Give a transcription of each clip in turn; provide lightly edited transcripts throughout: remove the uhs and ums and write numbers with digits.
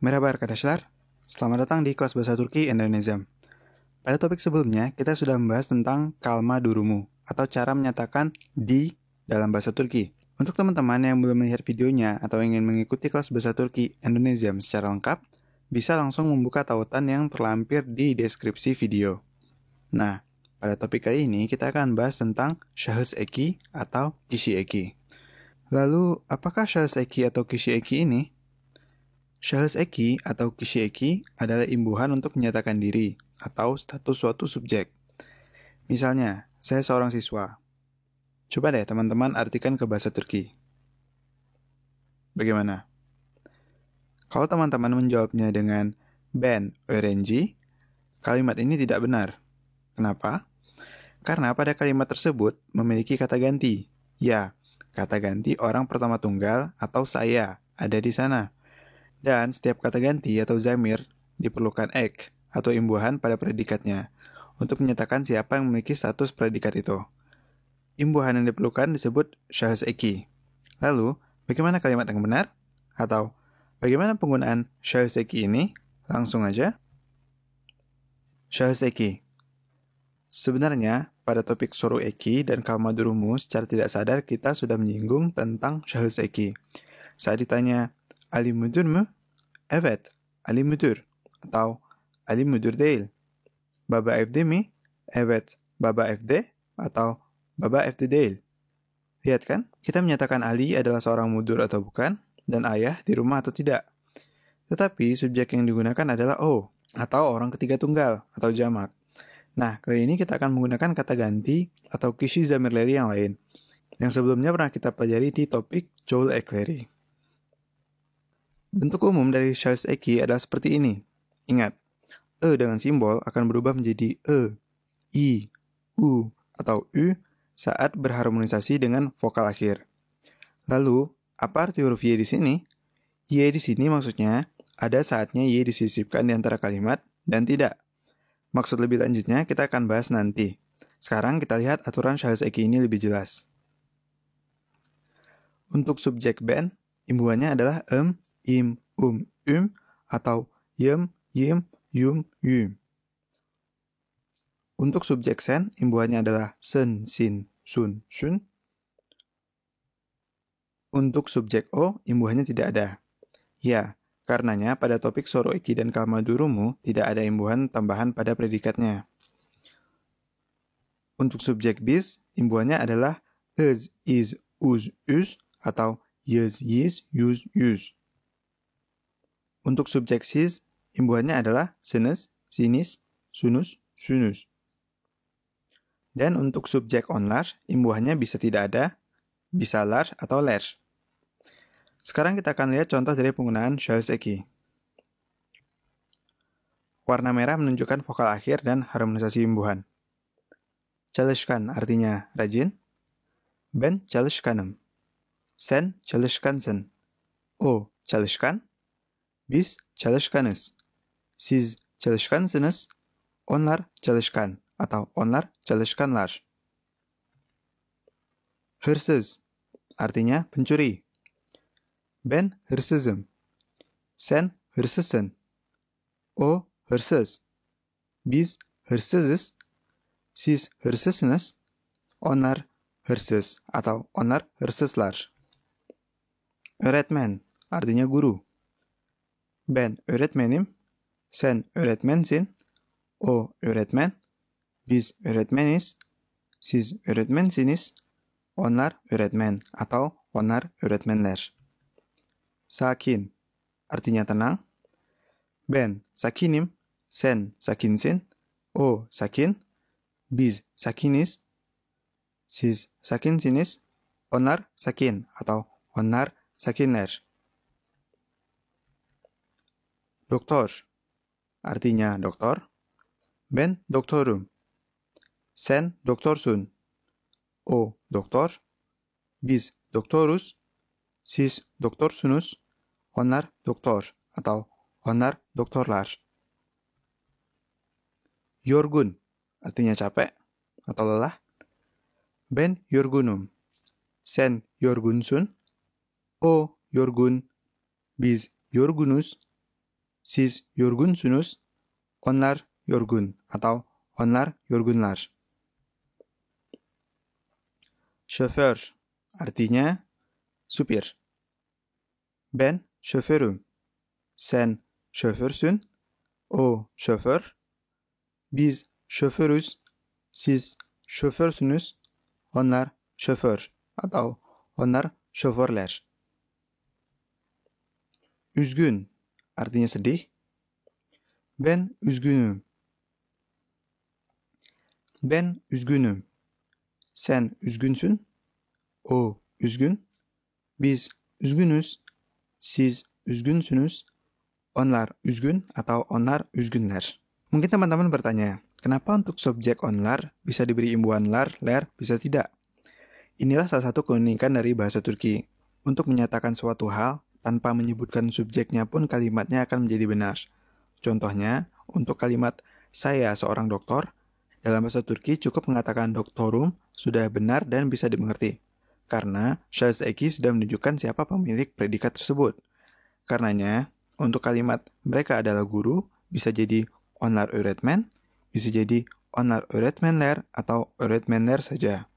Merhaba arkadaşlar, selamat datang di kelas Bahasa Turki Indonesia. Pada topik sebelumnya, kita sudah membahas tentang kalma durumu, atau cara menyatakan di dalam bahasa Turki. Untuk teman-teman yang belum melihat videonya atau ingin mengikuti kelas Bahasa Turki Indonesia secara lengkap, bisa langsung membuka tautan yang terlampir di deskripsi video. Nah, pada topik kali ini kita akan bahas tentang şahıs eki atau kişi eki. Lalu, apakah şahıs eki atau kişi eki ini? Şahıs eki atau kişi eki adalah imbuhan untuk menyatakan diri atau status suatu subjek. Misalnya, saya seorang siswa. Coba deh teman-teman artikan ke bahasa Turki. Bagaimana? Kalau teman-teman menjawabnya dengan ben öğrenci, kalimat ini tidak benar. Kenapa? Karena pada kalimat tersebut memiliki kata ganti. Ya, kata ganti orang pertama tunggal atau saya ada di sana. Dan setiap kata ganti atau zamir diperlukan ek atau imbuhan pada predikatnya untuk menyatakan siapa yang memiliki status predikat itu. Imbuhan yang diperlukan disebut şahıs eki. Lalu, bagaimana kalimat yang benar? Atau, bagaimana penggunaan şahıs eki ini? Langsung aja. Şahıs eki. Sebenarnya, pada topik soru eki dan kalma durumu secara tidak sadar kita sudah menyinggung tentang şahıs eki. Saat ditanya, Ali müdür mü? Evet, Ali müdür. Atau Ali müdür değil. Baba evde mi? Evet, baba evde. Atau baba evde değil. Lihat kan, kita menyatakan Ali adalah seorang mudur atau bukan, dan ayah di rumah atau tidak. Tetapi subjek yang digunakan adalah o, atau orang ketiga tunggal, atau jamak. Nah, kali ini kita akan menggunakan kata ganti atau kişi zamirleri yang lain, yang sebelumnya pernah kita pelajari di topik çoğul ekleri. Bentuk umum dari şahıs eki adalah seperti ini. Ingat, e dengan simbol akan berubah menjadi e, i, u, atau u saat berharmonisasi dengan vokal akhir. Lalu, apa arti huruf y di sini? Y di sini maksudnya ada saatnya y disisipkan di antara kalimat dan tidak. Maksud lebih lanjutnya kita akan bahas nanti. Sekarang kita lihat aturan şahıs eki ini lebih jelas. Untuk subjek ben, imbuhannya adalah im, atau yim, yum, yum. Untuk subjek sen, imbuhannya adalah sen, sin, sun, sun. Untuk subjek o, imbuhannya tidak ada. Ya, karenanya pada topik soru eki dan kalma durumu tidak ada imbuhan tambahan pada predikatnya. Untuk subjek bis, imbuhannya adalah iz, uz, üz, atau yız, yiz, yuz, yüz. Untuk subjek siz, imbuhannya adalah sınız, sinis, sunus, sunus. Dan untuk subjek onlar, imbuhannya bisa tidak ada, bisa lar atau ler. Sekarang kita akan lihat contoh dari penggunaan şahıs eki. Warna merah menunjukkan vokal akhir dan harmonisasi imbuhan. Çalışkan artinya rajin. Ben çalışkanım. Sen çalışkansın. O çalışkan. Biz çalışkanız. Siz çalışkansınız. Onlar çalışkan atau onlar çalışkanlar. Hırsız artinya pencuri. Ben hırsızım. Sen hırsızsın. O hırsız. Biz hırsızız. Siz hırsızsınız. Onlar hırsız atau onlar hırsızlar. Öğretmen artinya guru. Ben öğretmenim. Sen öğretmensin. O öğretmen. Biz öğretmeniz. Siz öğretmensiniz. Onlar öğretmen atau onlar öğretmenler. Sakin artinya tenang. Ben sakinim. Sen sakinsin. O sakin. Biz sakiniz. Siz sakinsiniz. Onlar sakin atau onlar sakinler. Doktor artinya doktor. Ben doktorum. Sen doktorsun. O doktor. Biz doktoruz. Siz doktorsunuz. Onlar doktor atau onlar doktorlar. Yorgun artinya capek atau lelah. Ben yorgunum. Sen yorgunsun. O yorgun. Biz yorgunuz. siz yorgunsunuz, onlar yorgun atau onlar yorgunlar. Şoför artinya supir. Ben şoförüm. Sen şoförsün. O şoför. Biz şoförüz. Siz şoförsünüz. Onlar şoför atau onlar şoförler. Üzgün artinya sedih. Ben üzgünüm. Ben üzgünüm. Sen üzgünsün. O üzgün. Biz üzgünüz. Siz üzgünsünüz. Onlar üzgün atau onlar üzgünler. Mungkin teman-teman bertanya, kenapa untuk subjek onlar bisa diberi imbuhan ler bisa tidak? Inilah salah satu keunikan dari bahasa Turki. Untuk menyatakan suatu hal, tanpa menyebutkan subjeknya pun kalimatnya akan menjadi benar. Contohnya, untuk kalimat saya seorang dokter, dalam bahasa Turki cukup mengatakan doktorum sudah benar dan bisa dimengerti. Karena şahıs eki sudah menunjukkan siapa pemilik predikat tersebut. Karenanya, untuk kalimat mereka adalah guru, bisa jadi onlar öğretmen, bisa jadi onlar öğretmenler atau öğretmenler saja.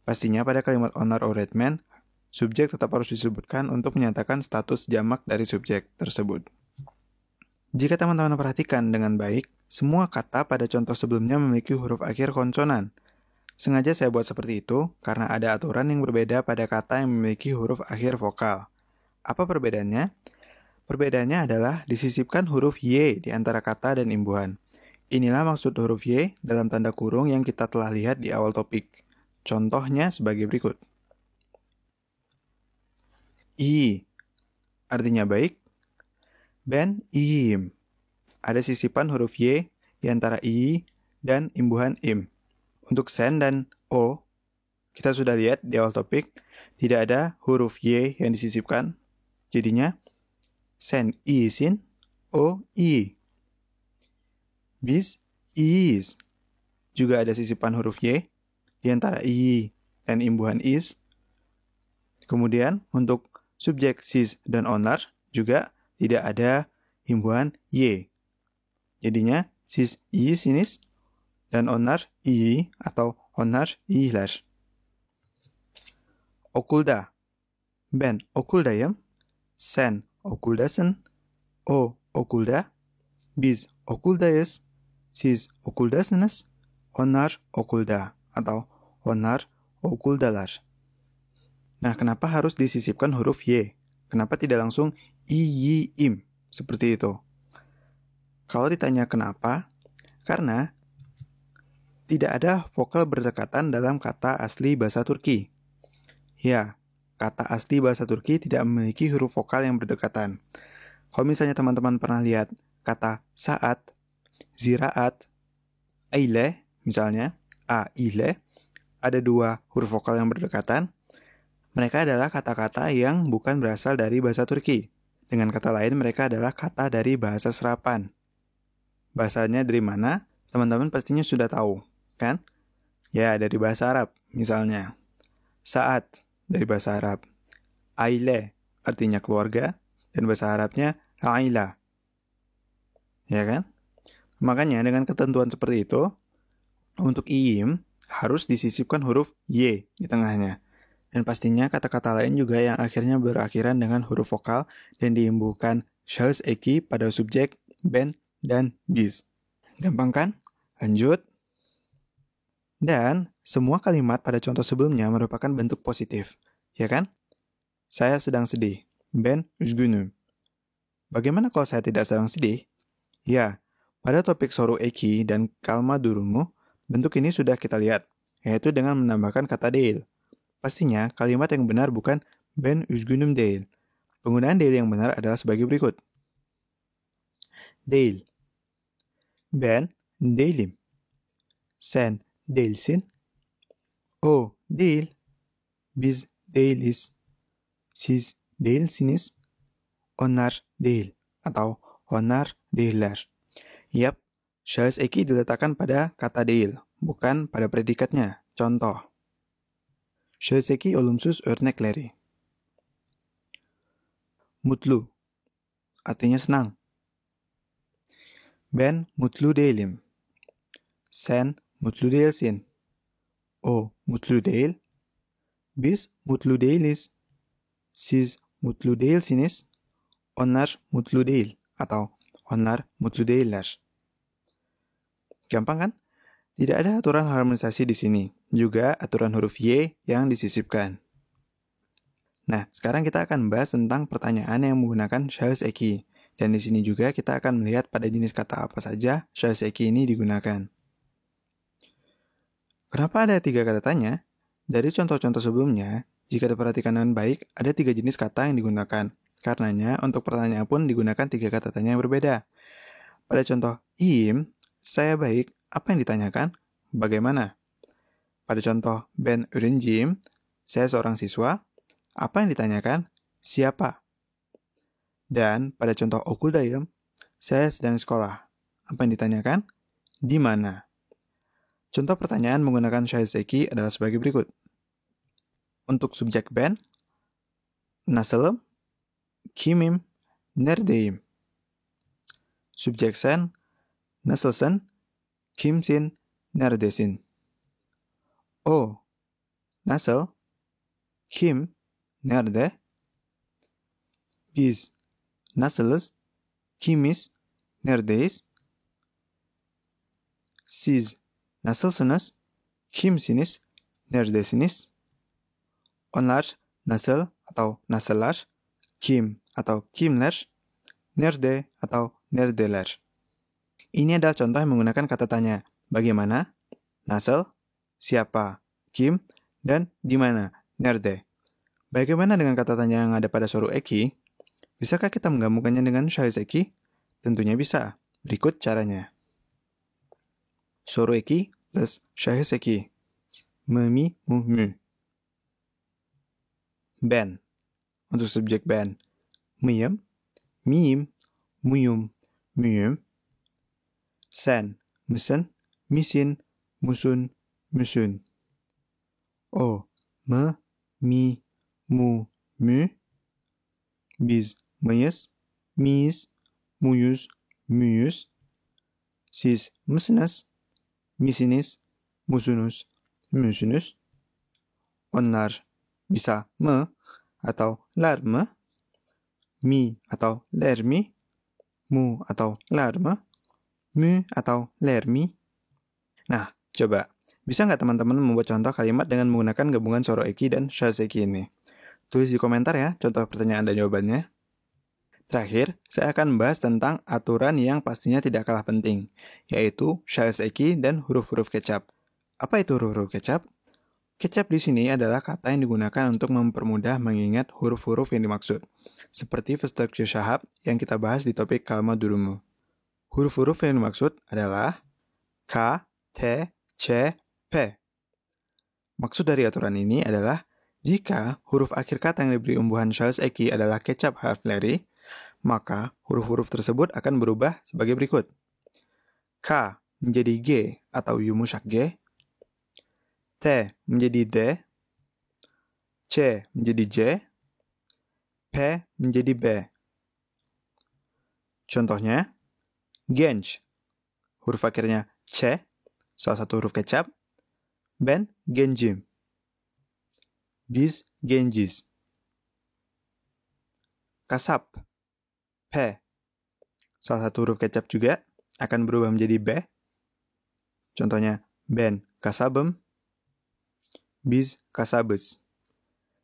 Pastinya pada kalimat onlar öğretmen, subjek tetap harus disebutkan untuk menyatakan status jamak dari subjek tersebut. Jika teman-teman perhatikan dengan baik, semua kata pada contoh sebelumnya memiliki huruf akhir konsonan. Sengaja saya buat seperti itu karena ada aturan yang berbeda pada kata yang memiliki huruf akhir vokal. Apa perbedaannya? Perbedaannya adalah disisipkan huruf Y di antara kata dan imbuhan. Inilah maksud huruf Y dalam tanda kurung yang kita telah lihat di awal topik. Contohnya sebagai berikut. I artinya baik. Ben iyiyim. Ada sisipan huruf Y di antara I dan imbuhan im. Untuk sen dan O, kita sudah lihat di awal topik, tidak ada huruf Y yang disisipkan. Jadinya, sen iyisin, O iyi. Biz iyiyiz. Juga ada sisipan huruf Y di antara I dan imbuhan is. Kemudian, untuk subjek siz dan onlar juga tidak ada imbuhan Y. Jadinya, siz iyisiniz dan onlar iyi atau onlar iyiler. Okulda. Ben okuldayım. Sen okuldasın. O okulda. Biz okuldayız. Siz okuldasınız. Onlar okulda atau onlar okuldalar. Nah, kenapa harus disisipkan huruf Y? Kenapa tidak langsung iyiyim seperti itu? Kalau ditanya kenapa, karena tidak ada vokal berdekatan dalam kata asli bahasa Turki. Ya, kata asli bahasa Turki tidak memiliki huruf vokal yang berdekatan. Kalau misalnya teman-teman pernah lihat kata saat, ziraat, aile, misalnya, a, ile, ada dua huruf vokal yang berdekatan. Mereka adalah kata-kata yang bukan berasal dari bahasa Turki. Dengan kata lain, mereka adalah kata dari bahasa serapan. Bahasanya dari mana? Teman-teman pastinya sudah tahu, kan? Ya, dari bahasa Arab, misalnya. Saat, dari bahasa Arab. Aile, artinya keluarga, dan bahasa Arabnya aila. Ya kan? Makanya dengan ketentuan seperti itu, untuk iyim harus disisipkan huruf Y di tengahnya. Dan pastinya kata-kata lain juga yang akhirnya berakhiran dengan huruf vokal dan diimbuhkan şahıs eki pada subjek ben dan biz. Gampang kan? Lanjut. Dan semua kalimat pada contoh sebelumnya merupakan bentuk positif. Ya kan? Saya sedang sedih. Ben üzgünüm. Bagaimana kalau saya tidak sedang sedih? Ya, pada topik soru eki dan kalma durumu, bentuk ini sudah kita lihat, yaitu dengan menambahkan kata değil. Pastinya, kalimat yang benar bukan ben üzgünüm değil. Penggunaan değil yang benar adalah sebagai berikut. Değil. Ben değilim. Sen değilsin. O değil. Biz değiliz. Siz değilsiniz. Onlar değil. Atau onlar değiller. Yap, şahıs eki diletakkan pada kata değil, bukan pada predikatnya. Contoh. Şahıs eki olumsuz örnekleri. Mutlu, artinya senang. Ben mutlu değilim. Sen mutlu değilsin. O mutlu değil. Biz mutlu değiliz. Siz mutlu değilsiniz. Onlar mutlu değil atau onlar mutlu değiller. Gampang kan? Tidak ada aturan harmonisasi di sini. Juga aturan huruf Y yang disisipkan. Nah, sekarang kita akan bahas tentang pertanyaan yang menggunakan shaiseki. Dan di sini juga kita akan melihat pada jenis kata apa saja shaiseki ini digunakan. Kenapa ada 3 kata tanya? Dari contoh-contoh sebelumnya, jika diperhatikan dengan baik, ada 3 jenis kata yang digunakan. Karenanya, untuk pertanyaan pun digunakan 3 kata tanya yang berbeda. Pada contoh, saya baik, apa yang ditanyakan? Bagaimana? Pada contoh, ben öğrenciyim, saya seorang siswa, apa yang ditanyakan? Siapa? Dan pada contoh okuldayım, saya sedang sekolah. Apa yang ditanyakan? Di mana? Contoh pertanyaan menggunakan shaiseki adalah sebagai berikut. Untuk subjek ben, nasılım, kimim, neredeyim. Subjek sen, nasılsın, kimsin, neredesin. O, nasıl, kim, nerede. Biz, nasılız, kimiz, neredeyiz. Siz, nasılsınız, kimsiniz, neredesiniz. Onlar, nasıl atau nasıllar, kim atau kimler, nerede atau neredeler. Ini adalah contoh yang menggunakan kata tanya. Bagaimana, nasıl, siapa, kim, dan di mana, nerede. Bagaimana dengan kata tanya yang ada pada soru eki? Bisakah kita menggabungkannya dengan shaiseki? Tentunya bisa. Berikut caranya. Soru eki plus shaiseki. Memi, mu, mü. Ben. Untuk subjek ben. Mıyım, miyim, muyum, müyüm. Sen, mısın, misin, musun, müsün. O, mı, mi, mu, mü. Biz, mıyız, miyiz, muyuz, müyüz. Siz, mısınız, misiniz, musunuz, müsünüz. Onlar, bisa mı atau lar mı? Mi atau ler mi? Mu atau lar mı? Mü atau ler mi? Nah, coba. Bisa nggak teman-teman membuat contoh kalimat dengan menggunakan gabungan soru eki dan shaiseki ini? Tulis di komentar ya contoh pertanyaan dan jawabannya. Terakhir, saya akan membahas tentang aturan yang pastinya tidak kalah penting, yaitu shaiseki dan huruf-huruf kecap. Apa itu huruf-huruf kecap? Kecap di sini adalah kata yang digunakan untuk mempermudah mengingat huruf-huruf yang dimaksud, seperti Verstärkte Shahab yang kita bahas di topik Kalma Durumu. Huruf-huruf yang dimaksud adalah K, T, C, P. Maksud dari aturan ini adalah jika huruf akhir kata yang diberi umbuhan shaiseki adalah kecap hafleri, maka huruf-huruf tersebut akan berubah sebagai berikut. K menjadi G atau yumuşak G, T menjadi D, C menjadi J, P menjadi B. Contohnya, genç, huruf akhirnya C, salah satu huruf kecap. Ben gencim. Biz genciz. Kasap, P, salah satu huruf kecap juga, akan berubah menjadi B. Contohnya, ben kasabım, biz kasabız.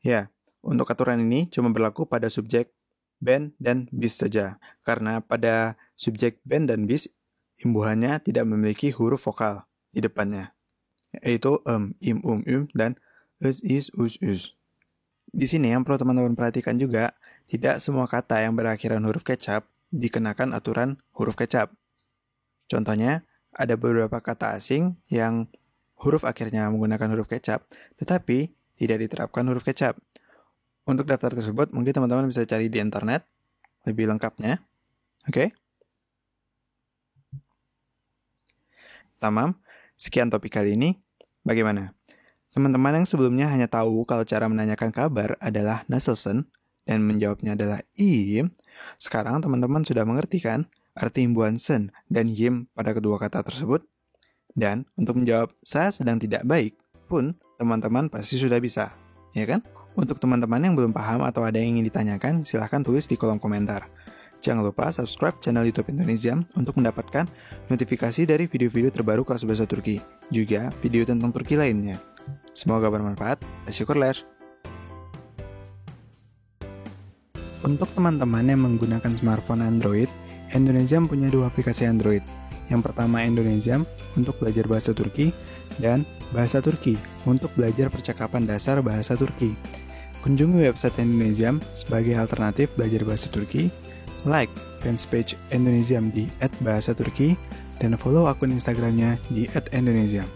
Ya, untuk aturan ini cuma berlaku pada subjek ben dan bis saja, karena pada subjek ben dan bis, imbuhannya tidak memiliki huruf vokal di depannya, yaitu im, dan is, us. Di sini yang perlu teman-teman perhatikan juga, tidak semua kata yang berakhiran huruf kecap dikenakan aturan huruf kecap. Contohnya, ada beberapa kata asing yang huruf akhirnya menggunakan huruf kecap, tetapi tidak diterapkan huruf kecap. Untuk daftar tersebut, mungkin teman-teman bisa cari di internet lebih lengkapnya. Oke? Tamam, sekian topik kali ini. Bagaimana? Teman-teman yang sebelumnya hanya tahu kalau cara menanyakan kabar adalah nasılsın dan menjawabnya adalah iyiyim, sekarang teman-teman sudah mengerti kan arti imbuhan sen dan yim pada kedua kata tersebut? Dan untuk menjawab saya sedang tidak baik pun teman-teman pasti sudah bisa, ya kan? Untuk teman-teman yang belum paham atau ada yang ingin ditanyakan, silahkan tulis di kolom komentar. Jangan lupa subscribe channel YouTube Indonesiam untuk mendapatkan notifikasi dari video-video terbaru kelas bahasa Turki, juga video tentang Turki lainnya. Semoga bermanfaat. Teşekkürler. Untuk teman-teman yang menggunakan smartphone Android, Indonesiam punya 2 aplikasi Android. Yang pertama Indonesiam untuk belajar bahasa Turki, dan Bahasa Turki untuk belajar percakapan dasar bahasa Turki. Kunjungi website Indonesiam sebagai alternatif belajar bahasa Turki, like fanpage Indonesiam di @bahasaturki, dan follow akun Instagramnya di @indonesiam.